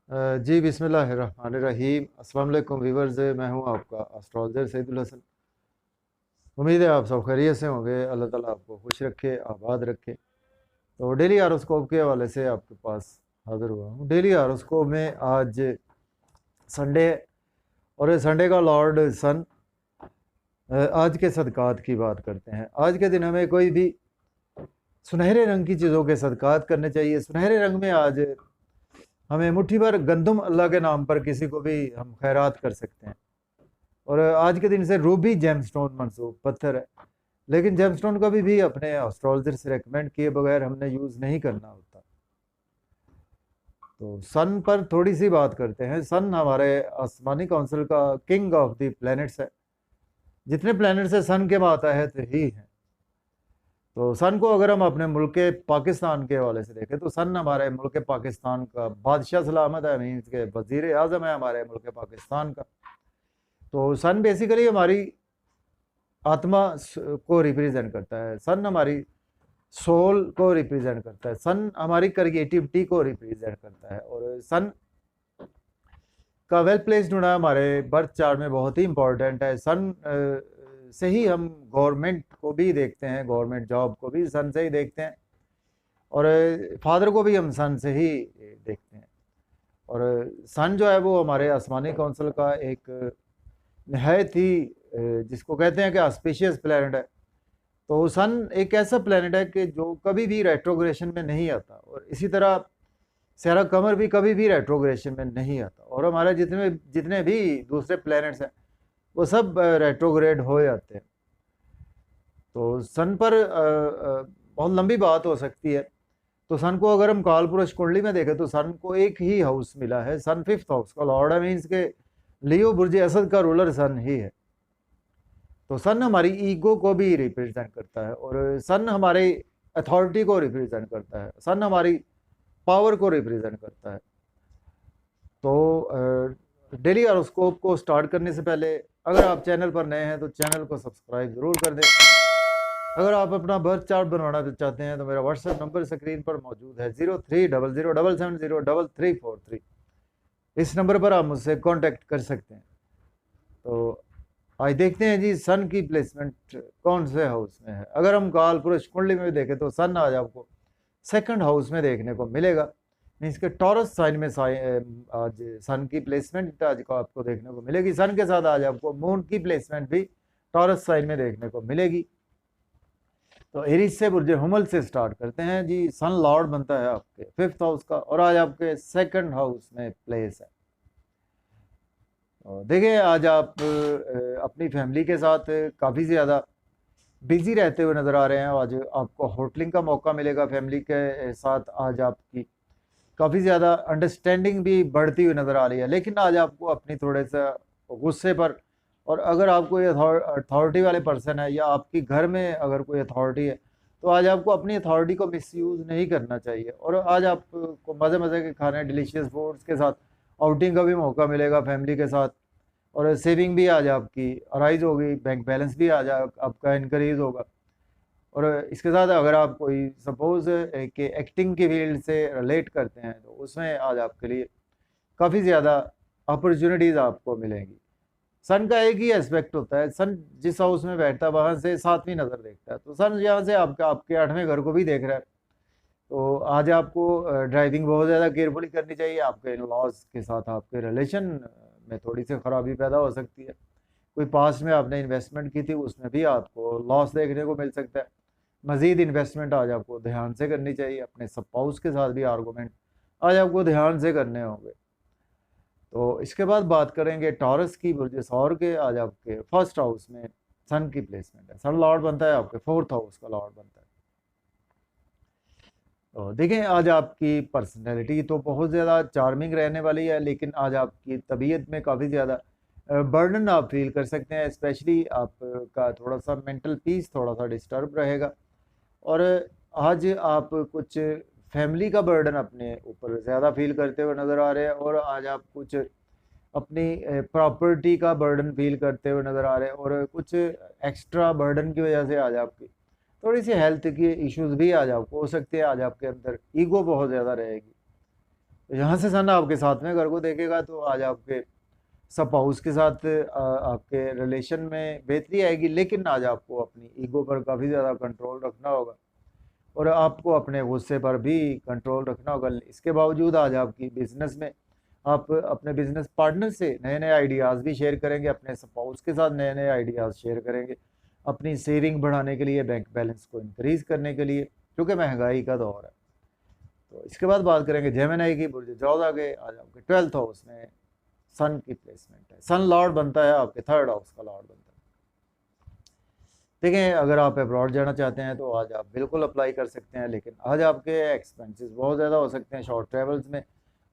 जी बिस्मिल्लाहिर्रहमानिर्रहीम। अस्सलाम वालेकुम व्यूअर्स, मैं हूं आपका एस्ट्रोलॉजर सैदुल हसन। उम्मीद है आप सब खैरियत से होंगे। अल्लाह ताला आपको खुश रखे, आबाद रखे। तो डेली हॉरोस्कोप के हवाले से आपके पास हाजिर हुआ हूं। डेली हॉरोस्कोप में आज संडे है और संडे का लॉर्ड सन आज के सदकात की बात करते हैं। आज के दिन हमें कोई भी सुनहरे रंग की चीज़ों के सदकात करने चाहिए। सुनहरे रंग में आज हमें मुट्ठी भर गंदम अल्लाह के नाम पर किसी को भी हम खैरात कर सकते हैं। और आज के दिन से रूबी जेमस्टोन मंसूब पत्थर है, लेकिन जेमस्टोन कभी भी अपने एस्ट्रोलॉजर से रेकमेंड किए बगैर हमने यूज़ नहीं करना होता। तो सन पर थोड़ी सी बात करते हैं। सन हमारे आसमानी काउंसिल का किंग ऑफ द प्लैनेट्स है। जितने प्लैनेट्स है सन के मातहत ही हैं। तो सन को अगर हम अपने मुल्क पाकिस्तान के हवाले से देखें तो सन हमारे मुल्क पाकिस्तान का बादशाह सलामत है, मीन्स के वजीर आज़म है हमारे मुल्क पाकिस्तान का। तो सन बेसिकली हमारी आत्मा को रिप्रेजेंट करता है। सन हमारी सोल को रिप्रेजेंट करता है। सन हमारी क्रिएटिविटी को रिप्रेजेंट करता है। और सन का वेल प्लेस्ड होना हमारे बर्थ चार्ट में बहुत ही इंपॉर्टेंट है। सन से ही हम गवर्नमेंट को भी देखते हैं, गवर्नमेंट जॉब को भी सन से ही देखते हैं, और फादर को भी हम सन से ही देखते हैं। और सन जो है वो हमारे आसमानी काउंसिल का एक नहायत ही जिसको कहते हैं कि ऑस्पिशियस प्लैनेट है। तो सन एक ऐसा प्लैनेट है कि जो कभी भी रेट्रोग्रेशन में नहीं आता, और इसी तरह सारा कमर भी कभी भी रेट्रोग्रेशन में नहीं आता। और हमारे जितने जितने भी दूसरे प्लैनेट्स हैं वो सब रेट्रोग्रेड हो जाते हैं। तो सन पर बहुत लंबी बात हो सकती है। तो सन को अगर हम काल पुरुष कुंडली में देखें तो सन को एक ही हाउस मिला है। सन फिफ्थ हाउस का लॉर्ड है, मीन्स के लियो बुर्ज असद का रूलर सन ही है। तो सन हमारी ईगो को भी रिप्रेजेंट करता है, और सन हमारे अथॉरिटी को रिप्रेजेंट करता है। सन हमारी पावर को रिप्रेजेंट करता है। तो डेली हॉरोस्कोप को स्टार्ट करने से पहले अगर आप चैनल पर नए हैं तो चैनल को सब्सक्राइब जरूर कर दें। अगर आप अपना बर्थ चार्ट बनवाना चाहते हैं तो मेरा व्हाट्सएप नंबर स्क्रीन पर मौजूद है 030077070343। इस नंबर पर आप मुझसे कांटेक्ट कर सकते हैं। तो आज देखते हैं जी सन की प्लेसमेंट कौन से हाउस में है। अगर हम काल पुरुष कुंडली में देखें तो सन आज आपको सेकंड हाउस में देखने को मिलेगा। मीन्स के टॉरस साइन में आज सन की प्लेसमेंट आज को आपको देखने को मिलेगी। सन के साथ आज आपको मून की प्लेसमेंट भी टॉरस साइन में देखने को मिलेगी। तो एरीज से बुर्ज हुमल से स्टार्ट करते हैं जी। सन लॉर्ड बनता है आपके फिफ्थ हाउस का, और आज आपके सेकंड हाउस में प्लेस है। देखिए आज आप अपनी फैमिली के साथ काफ़ी ज़्यादा बिजी रहते हुए नज़र आ रहे हैं। आज आपको होटलिंग का मौका मिलेगा फैमिली के साथ। आज आपकी काफ़ी ज़्यादा अंडरस्टैंडिंग भी बढ़ती हुई नज़र आ रही है। लेकिन आज आपको अपनी थोड़े सा गुस्से पर, और अगर आप कोई अथॉरिटी वाले पर्सन है या आपकी घर में अगर कोई अथॉरिटी है तो आज आपको अपनी अथॉरिटी को मिसयूज़ नहीं करना चाहिए। और आज आपको मज़े मज़े के खाने, डिलीशियस फूड्स के साथ आउटिंग का भी मौका मिलेगा फैमिली के साथ। और सेविंग भी आज आपकी अराइज होगी, बैंक बैलेंस भी आज आपका इनक्रीज होगा। और इसके साथ अगर आप कोई सपोज कि एक्टिंग की फील्ड से रिलेट करते हैं तो उसमें आज आपके लिए काफ़ी ज़्यादा अपॉर्चुनिटीज़ आपको मिलेंगी। सन का एक ही एस्पेक्ट होता है, सन जिस हाउस में बैठता है वहाँ से सातवीं नज़र देखता है। तो सन यहाँ से आपके आठवें घर को भी देख रहा है। तो आज आपको ड्राइविंग बहुत ज़्यादा केयरफुली करनी चाहिए। आपके इन लॉज के साथ आपके रिलेशन में थोड़ी सी खराबी पैदा हो सकती है। कोई पास्ट में आपने इन्वेस्टमेंट की थी उसमें भी आपको लॉस देखने को मिल सकता है। मज़ीद इन्वेस्टमेंट आज आपको ध्यान से करनी चाहिए। अपने स्पाउस के साथ भी आर्गूमेंट आज आपको ध्यान से करने होंगे। तो इसके बाद बात करेंगे टॉरस की बुर्ज सौर के। आज आपके फर्स्ट हाउस में सन की प्लेसमेंट है। सन लॉर्ड बनता है आपके फोर्थ हाउस का लॉर्ड बनता है। तो देखें आज आपकी पर्सनैलिटी तो बहुत ज़्यादा चार्मिंग रहने वाली है, लेकिन आज आपकी तबीयत में काफ़ी ज़्यादा बर्डन आप फील कर सकते हैं। स्पेशली आपका थोड़ा सा मेंटल पीस थोड़ा सा डिस्टर्ब रहेगा। और आज आप कुछ फैमिली का बर्डन अपने ऊपर ज़्यादा फील करते हुए नज़र आ रहे हैं। और आज आप कुछ अपनी प्रॉपर्टी का बर्डन फील करते हुए नज़र आ रहे हैं। और कुछ एक्स्ट्रा बर्डन की वजह से आज आपकी थोड़ी सी हेल्थ की इश्यूज भी आज आपको हो सकते हैं। आज आपके अंदर ईगो बहुत ज़्यादा रहेगी। यहाँ से सन आपके 7वें घर को देखेगा तो आज आपके स्पाउस के साथ आपके रिलेशन में बेहतरी आएगी, लेकिन आज आपको अपनी ईगो पर काफ़ी ज़्यादा कंट्रोल रखना होगा और आपको अपने गुस्से पर भी कंट्रोल रखना होगा। इसके बावजूद आज आपकी बिजनेस में आप अपने बिजनेस पार्टनर से नए नए आइडियाज़ भी शेयर करेंगे, अपने स्पाउस के साथ नए नए आइडियाज़ शेयर करेंगे, अपनी सेविंग बढ़ाने के लिए, बैंक बैलेंस को इंक्रीज़ करने के लिए, क्योंकि महंगाई का दौर है। तो इसके बाद बात करेंगे जेमिनी की। बुर्ज जोधा के आज आपके 12th हाउस में सन की प्लेसमेंट है। सन लॉर्ड बनता है आपके 3rd हाउस का लॉर्ड बनता है। देखें, अगर आप अब्रॉड जाना चाहते हैं तो आज आप बिल्कुल अप्लाई कर सकते हैं, लेकिन आज आपके एक्सपेंसेस बहुत ज़्यादा हो सकते हैं। शॉर्ट ट्रेवल्स में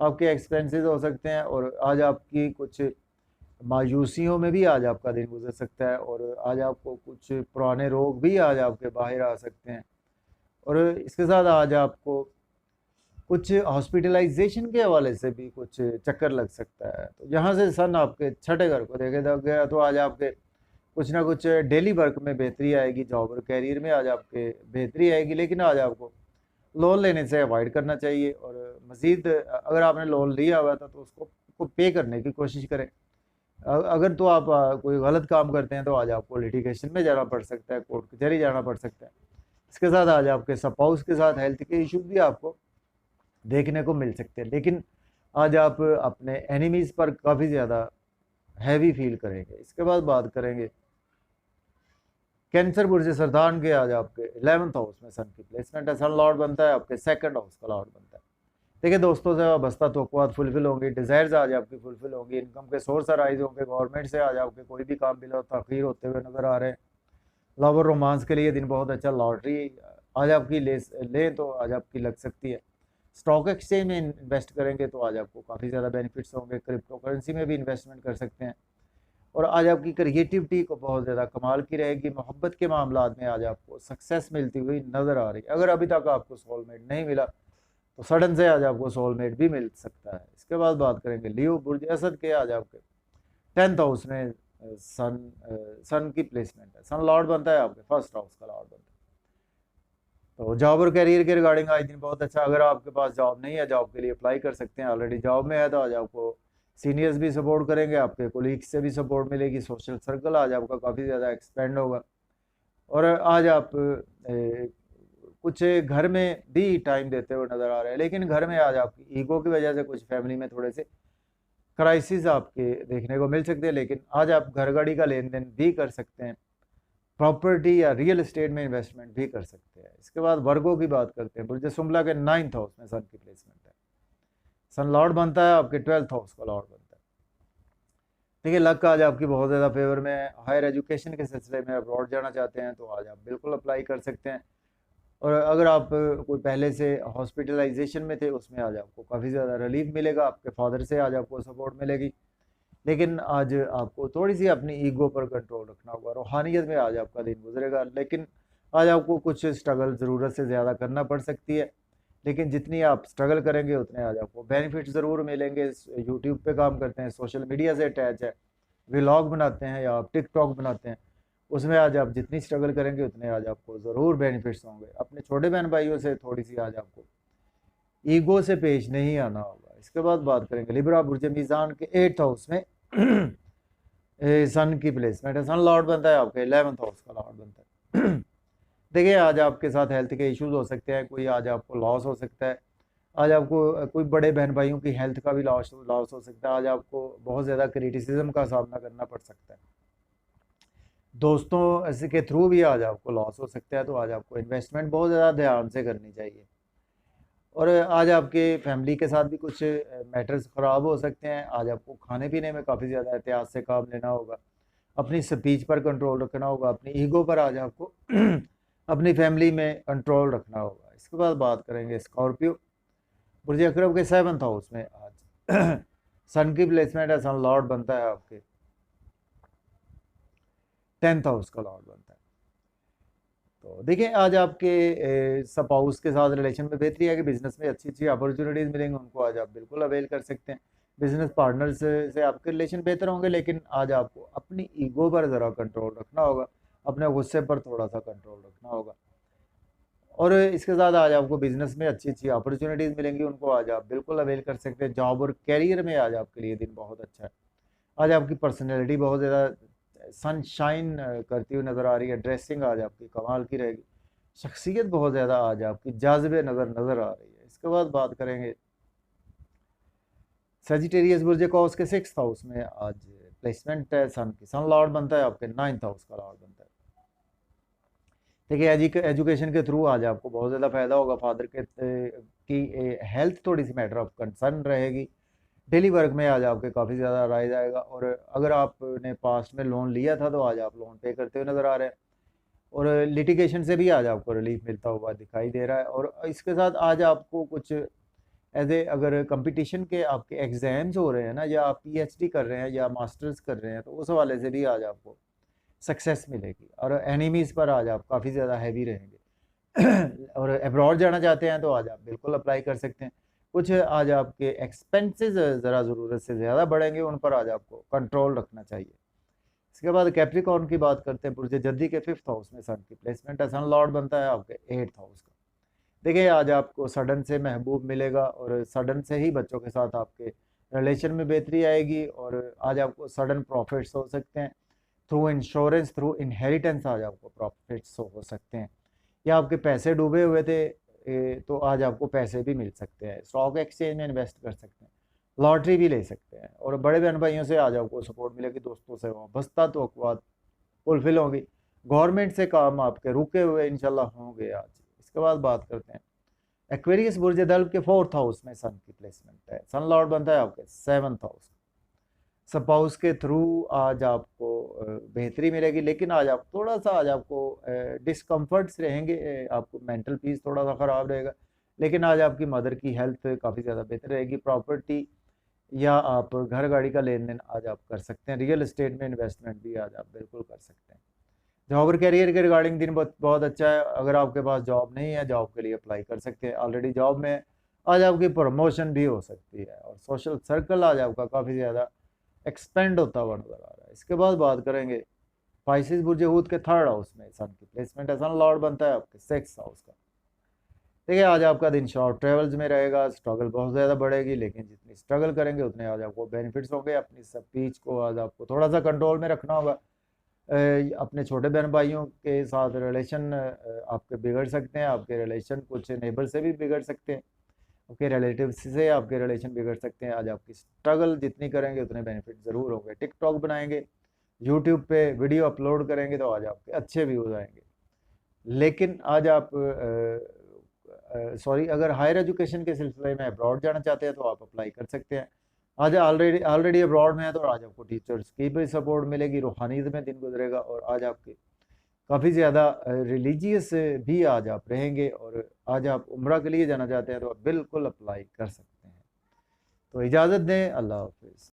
आपके एक्सपेंसेस हो सकते हैं और आज आपकी कुछ मायूसियों में भी आज आपका दिन गुजर सकता है और आज आपको कुछ पुराने रोग भी आज आपके बाहर आ सकते हैं और इसके साथ आज आपको कुछ हॉस्पिटलाइजेशन के हवाले से भी कुछ चक्कर लग सकता है। तो यहाँ से सन आपके 6ठे घर को देखे गया तो आज आपके कुछ ना कुछ डेली वर्क में बेहतरी आएगी, जॉब और कैरियर में आज आपके बेहतरी आएगी, लेकिन आज आपको लोन लेने से अवॉइड करना चाहिए और मज़ीद अगर आपने लोन लिया हुआ था तो उसको पे करने की कोशिश करें। अगर तो आप कोई गलत काम करते हैं तो आज आपको लिटिगेशन में जाना पड़ सकता है, कोर्ट कचहरी जाना पड़ सकता है। इसके साथ आज आपके स्पाउस के साथ हेल्थ के इश्यूज भी आपको देखने को मिल सकते हैं, लेकिन आज आप अपने एनिमीज़ पर काफ़ी ज़्यादा हैवी फील करेंगे। इसके बाद बात करेंगे कैंसर बुर्ज सरदान के। आज आपके 11th हाउस में सन की प्लेसमेंट है। सन लॉर्ड बनता है आपके 2nd हाउस का लॉर्ड बनता है। देखिए दोस्तों, से वाबस्ता तवक्कुआत फुलफिल होंगी, डिज़ायर्स आज आपकी फुलफिल होंगी, इनकम के सोर्स अराइज होंगे, गवर्नमेंट से आज आपके कोई भी काम बिला ताख़ीर होते हुए नज़र आ रहे हैं। लव और रोमांस के लिए दिन बहुत अच्छा। लॉटरी आज आपकी लें तो आज आपकी लग सकती है। स्टॉक एक्सचेंज में इन्वेस्ट करेंगे तो आज आपको काफ़ी ज़्यादा बेनिफिट्स होंगे। क्रिप्टो करेंसी में भी इन्वेस्टमेंट कर सकते हैं और आज आपकी क्रिएटिविटी को बहुत ज़्यादा कमाल की रहेगी। मोहब्बत के मामला में आज आपको सक्सेस मिलती हुई नज़र आ रही है। अगर अभी तक आपको सोलमेट नहीं मिला तो सडन से आज आपको सोलमेट भी मिल सकता है। इसके बाद बात करेंगे लियो बुर्ज असद के। आज आपके 10th हाउस में सन की प्लेसमेंट है। सन लॉर्ड बनता है आपके 1st हाउस का लॉर्ड बनता है। तो जॉब और करियर के रिगार्डिंग आज दिन बहुत अच्छा। अगर आपके पास जॉब नहीं है, जॉब के लिए अप्लाई कर सकते हैं। ऑलरेडी जॉब में है तो आज आपको सीनियर्स भी सपोर्ट करेंगे, आपके कोलीग्स से भी सपोर्ट मिलेगी, सोशल सर्कल आज आपका काफ़ी ज़्यादा एक्सपेंड होगा और आज आप कुछ घर में भी टाइम देते हुए नज़र आ रहे हैं, लेकिन घर में आज आपकी ईगो की वजह से कुछ फैमिली में थोड़े से क्राइसिस आपके देखने को मिल सकते हैं, लेकिन आज आप घर गाड़ी का लेन देन भी कर सकते हैं, प्रॉपर्टी या रियल एस्टेट में इन्वेस्टमेंट भी कर सकते हैं। इसके बाद वर्गों की बात करते हैं। बुर्ज सुमला के 9th हाउस में सन की प्लेसमेंट है। सन लॉर्ड बनता है आपके 12th हाउस का लॉर्ड बनता है। देखिए, लक आज आपकी बहुत ज़्यादा फेवर में है। हायर एजुकेशन के सिलसिले में अब्रॉड जाना चाहते हैं तो आज आप बिल्कुल अप्लाई कर सकते हैं और अगर आप कोई पहले से हॉस्पिटलाइजेशन में थे उसमें आज आपको काफ़ी ज़्यादा रिलीफ मिलेगा। आपके फादर से आज आपको सपोर्ट मिलेगी, लेकिन आज आपको थोड़ी सी अपनी ईगो पर कंट्रोल रखना होगा। रूहानियत में आज आपका दिन गुजरेगा, लेकिन आज आपको कुछ स्ट्रगल ज़रूरत से ज़्यादा करना पड़ सकती है, लेकिन जितनी आप स्ट्रगल करेंगे उतने आज आपको बेनिफिट ज़रूर मिलेंगे। यूट्यूब पे काम करते हैं, सोशल मीडिया से अटैच है, व्लॉग बनाते हैं या आप टिकटॉक बनाते हैं, उसमें आज आप जितनी स्ट्रगल करेंगे उतने आज आपको ज़रूर बेनिफिट्स होंगे। अपने छोटे बहन भाइयों से थोड़ी सी आज आपको ईगो से पेश नहीं आना होगा। इसके बाद बात करेंगे लिब्रा बुर्ज मीज़ान के 8th हाउस में सन की प्लेसमेंट है। सन लॉर्ड बनता है आपके 11th हाउस का लॉर्ड बनता है। देखिए, आज आपके साथ हेल्थ के इश्यूज हो सकते हैं, कोई आज आपको लॉस हो सकता है, आज आपको कोई बड़े बहन भाइयों की हेल्थ का भी लॉस हो सकता है, आज आपको बहुत ज़्यादा क्रिटिसिज्म का सामना करना पड़ सकता है, दोस्तों ऐसे के थ्रू भी आज आपको लॉस हो सकता है। तो आज आपको इन्वेस्टमेंट बहुत ज़्यादा ध्यान से करनी चाहिए और आज आपके फैमिली के साथ भी कुछ मैटर्स ख़राब हो सकते हैं। आज आपको खाने पीने में काफ़ी ज़्यादा एहतियात से काम लेना होगा, अपनी स्पीच पर कंट्रोल रखना होगा, अपनी ईगो पर आज आपको अपनी फैमिली में कंट्रोल रखना होगा। इसके बाद बात करेंगे स्कॉर्पियो बुर्ज अकरब के 7th हाउस में आज सन की प्लेसमेंट है। सन लॉर्ड बनता है आपके 10th हाउस का लॉर्ड बनता है। तो देखिए, आज आपके स्पाउस के साथ रिलेशन में बेहतरी है कि बिजनेस में अच्छी अच्छी अपॉर्चुनिटीज़ मिलेंगी, उनको आज आप बिल्कुल अवेल कर सकते हैं। बिजनेस पार्टनर्स से आपके रिलेशन बेहतर होंगे, लेकिन आज आपको अपनी ईगो पर ज़रा कंट्रोल रखना होगा, अपने गुस्से पर थोड़ा सा कंट्रोल रखना होगा। और इसके साथ आज आपको बिजनेस में अच्छी अच्छी अपॉर्चुनिटीज़ मिलेंगी, उनको आज आप बिल्कुल अवेल कर सकते हैं। जॉब और कैरियर में आज आपके लिए दिन बहुत अच्छा है। आज आपकी पर्सनैलिटी बहुत ज़्यादा सनशाइन करती हुई नज़र आ रही है। ड्रेसिंग आज आपकी कमाल की रहेगी। शख्सियत बहुत ज़्यादा आज आपकी जाज़िबे नज़र आ रही है। इसके बाद बात करेंगे सेजिटेरियस बुर्ज कॉस के 6th हाउस में आज प्लेसमेंट है सन की। सन लॉर्ड बनता है आपके 9th हाउस का लॉर्ड बनता है। देखिए एजुकेशन के थ्रू आज आपको बहुत ज़्यादा फायदा होगा। फादर के की हेल्थ थोड़ी सी मैटर ऑफ कंसर्न रहेगी। डेली वर्क में आज आपके काफ़ी ज़्यादा राइज आएगा। और अगर आपने पास्ट में लोन लिया था तो आज आप लोन पे करते हुए नज़र आ रहे हैं। और लिटिगेशन से भी आज आपको रिलीफ मिलता हुआ दिखाई दे रहा है। और इसके साथ आज आपको कुछ एज ए अगर कंपटीशन के आपके एग्ज़ाम्स हो रहे हैं ना, या आप पीएचडी कर रहे हैं या मास्टर्स कर रहे हैं, तो उस हवाले से भी आज आपको सक्सेस मिलेगी। और एनिमीज़ पर आज आप काफ़ी ज़्यादा हैवी रहेंगे। और अब्रॉड जाना चाहते हैं तो आज आप बिल्कुल अप्लाई कर सकते हैं। कुछ आज आपके एक्सपेंसेस ज़रा ज़रूरत से ज़्यादा बढ़ेंगे, उन पर आज आपको कंट्रोल रखना चाहिए। इसके बाद कैप्रिकॉर्न की बात करते हैं। बुर्ज जद्दी के 5th हाउस में सन की प्लेसमेंट है। सन लॉर्ड बनता है आपके 8th हाउस का। देखिए आज आपको सडन से महबूब मिलेगा और सडन से ही बच्चों के साथ आपके रिलेशन में बेहतरी आएगी। और आज आपको सडन प्रॉफिट्स हो सकते हैं थ्रू इंश्योरेंस, थ्रू इनहेरिटेंस। आज आपको प्रॉफिट्स हो सकते हैं, या आपके पैसे डूबे हुए थे तो आज आपको पैसे भी मिल सकते हैं। स्टॉक एक्सचेंज में इन्वेस्ट कर सकते हैं, लॉटरी भी ले सकते हैं। और बड़े बहन भाइयों से आज आपको सपोर्ट मिलेगी। दोस्तों से वाबस्ता तवक्कुआत फुलफिल होंगी। गवर्नमेंट से काम आपके रुके हुए इंशाल्लाह होंगे आज। इसके बाद बात करते हैं एक्वेरियस बुर्ज दल्ब के 4th हाउस में सन की प्लेसमेंट है। सन लॉर्ड बनता है आपके 7th हाउस। स्पाउस के थ्रू आज आपको बेहतरी मिलेगी, लेकिन आज आप थोड़ा सा आज आपको डिस्कम्फर्ट्स रहेंगे। आपको मेंटल पीस थोड़ा सा ख़राब रहेगा, लेकिन आज आपकी मदर की हेल्थ काफ़ी ज़्यादा बेहतर रहेगी। प्रॉपर्टी या आप घर गाड़ी का लेन देन आज आप कर सकते हैं। रियल एस्टेट में इन्वेस्टमेंट भी आज आप बिल्कुल कर सकते हैं। जॉब और करियर के रिगार्डिंग दिन बहुत अच्छा है। अगर आपके पास जॉब नहीं है, जॉब के लिए अप्लाई कर सकते हैं। ऑलरेडी जॉब में आज आपकी प्रमोशन भी हो सकती है। और सोशल सर्कल आज आपका काफ़ी ज़्यादा एक्सपेंड होता हुआ नजर आ रहा है। इसके बाद बात करेंगे पाइसेस बुर्ज हूत के 3rd हाउस में सन की प्लेसमेंट है। सन लॉर्ड बनता है आपके 6th हाउस का। देखिए आज आपका दिन शॉर्ट ट्रेवल्स में रहेगा। स्ट्रगल बहुत ज़्यादा बढ़ेगी, लेकिन जितनी स्ट्रगल करेंगे उतने आज आपको बेनिफिट्स होंगे। अपनी स्पीच को आज आपको थोड़ा सा कंट्रोल में रखना होगा। अपने छोटे बहन भाइयों के साथ रिलेशन आपके बिगड़ सकते हैं। आपके रिलेशन कुछ नेबर से भी बिगड़ सकते हैं। आपके रिलेटिव से आपके रिलेशन बिगड़ सकते हैं। आज आपकी स्ट्रगल जितनी करेंगे उतने बेनिफिट ज़रूर होंगे। टिकटॉक बनाएंगे, यूट्यूब पे वीडियो अपलोड करेंगे तो आज आपके अच्छे व्यूज़ आएंगे। लेकिन आज आप अगर हायर एजुकेशन के सिलसिले में अब्रॉड जाना चाहते हैं तो आप अप्लाई कर सकते हैं। आज ऑलरेडी अब्रॉड में है तो आज आपको टीचर्स की भी सपोर्ट मिलेगी। रूहानियत में दिन गुजरेगा। और आज आपके काफ़ी ज़्यादा रिलीजियस भी आज आप रहेंगे। और आज आप उम्रा के लिए जाना चाहते हैं तो आप बिल्कुल अप्लाई कर सकते हैं। तो इजाज़त दें, अल्लाह हाफिज़।